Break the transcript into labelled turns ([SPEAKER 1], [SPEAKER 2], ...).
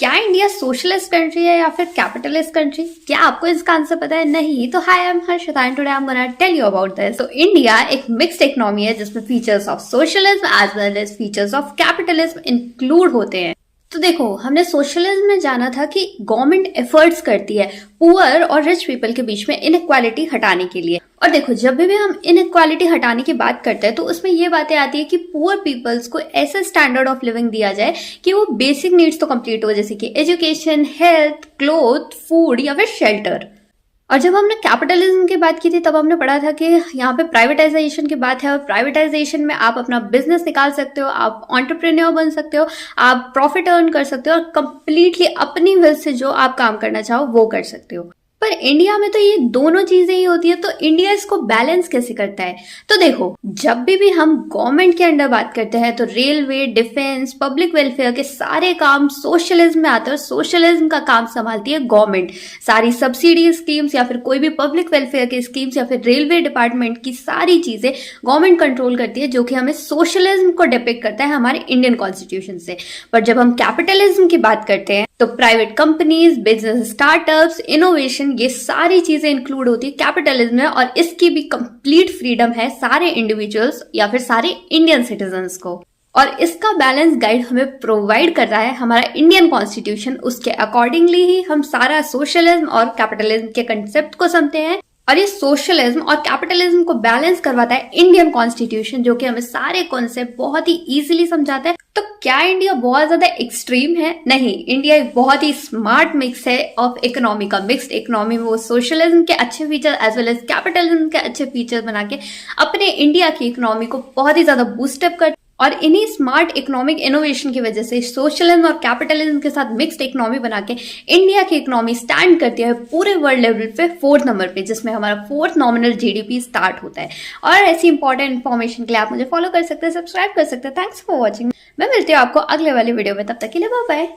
[SPEAKER 1] क्या India socialist country है या फिर कैपिटलिस्ट कंट्री? क्या आपको इसका आंसर पता है? नहीं तो hi, I am Harshita and today I am gonna tell you about this. तो इंडिया एक मिक्स्ड इकोनॉमी है जिसमें features of socialism as well as features of capitalism include होते हैं। तो देखो, हमने सोशलिज्म में जाना था कि गवर्नमेंट एफर्ट्स करती है पुअर और रिच पीपल के बीच में इनइक्वालिटी हटाने के लिए। और देखो, जब भी हम इनइक्वालिटी हटाने की बात करते हैं तो उसमें ये बातें आती है कि पुअर पीपल्स को ऐसा स्टैंडर्ड ऑफ लिविंग दिया जाए कि वो बेसिक नीड्स तो कंप्लीट हो, जैसे कि एजुकेशन, हेल्थ, क्लोथ, फूड या फिर शेल्टर। और जब हमने कैपिटलिज्म की बात की थी तब हमने पढ़ा था कि यहाँ पे प्राइवेटाइजेशन की बात है, और प्राइवेटाइजेशन में आप अपना बिजनेस निकाल सकते हो, आप एंटरप्रेन्योर बन सकते हो, आप प्रॉफिट अर्न कर सकते हो और कंप्लीटली अपनी विल से जो आप काम करना चाहो वो कर सकते हो। पर इंडिया में तो ये दोनों चीजें ही होती है, तो इंडिया इसको बैलेंस कैसे करता है? तो देखो, जब भी हम गवर्नमेंट के अंडर बात करते हैं तो रेलवे, डिफेंस, पब्लिक वेलफेयर के सारे काम सोशलिज्म में आते हैं और सोशलिज्म का काम संभालती है गवर्नमेंट। सारी सब्सिडी स्कीम्स या फिर कोई भी पब्लिक वेलफेयर की स्कीम्स या फिर रेलवे डिपार्टमेंट की सारी चीजें गवर्नमेंट कंट्रोल करती है, जो कि हमें सोशलिज्म को डिपिक्ट करता है हमारे इंडियन कॉन्स्टिट्यूशन से। पर जब हम कैपिटलिज्म की बात करते हैं तो private companies, business startups, innovation, ये सारी चीजें इंक्लूड होती है कैपिटलिज्म में, और इसकी भी कंप्लीट फ्रीडम है सारे इंडिविजुअल्स या फिर सारे इंडियन सिटीजन्स को। और इसका बैलेंस गाइड हमें प्रोवाइड कर रहा है हमारा इंडियन कॉन्स्टिट्यूशन। उसके अकॉर्डिंगली ही हम सारा सोशलिज्म और कैपिटलिज्म के कंसेप्ट को समझते हैं, और ये सोशलिज्म और कैपिटलिज्म को बैलेंस करवाता है इंडियन कॉन्स्टिट्यूशन, जो कि हमें सारे कॉन्सेप्ट बहुत ही इजीली समझाता है। तो क्या इंडिया बहुत ज्यादा एक्सट्रीम है? नहीं, इंडिया एक बहुत ही स्मार्ट मिक्स है ऑफ इकोनॉमी का। मिक्स्ड इकोनॉमी में वो सोशलिज्म के अच्छे feature as well as capitalism के अच्छे फीचर बना के अपने इंडिया की इकोनॉमी को बहुत ही ज्यादा बूस्टअप कर, और इन्हीं स्मार्ट इकोनॉमिक इनोवेशन की वजह से सोशलिज्म और कैपिटलिज्म के साथ मिक्स्ड इकोनॉमी बना के इंडिया की इकोनॉमी स्टैंड करती है पूरे वर्ल्ड लेवल पे 4th नंबर पे, जिसमें हमारा 4th नॉमिनल जीडीपी स्टार्ट होता है। और ऐसी इंपॉर्टेंट इन्फॉर्मेशन के लिए आप मुझे फॉलो कर सकते हैं, सब्सक्राइब कर सकते हैं। Thanks for watching. मैं मिलती हूँ आपको अगले वाले वीडियो में, तब तक के लिए बाय बाय।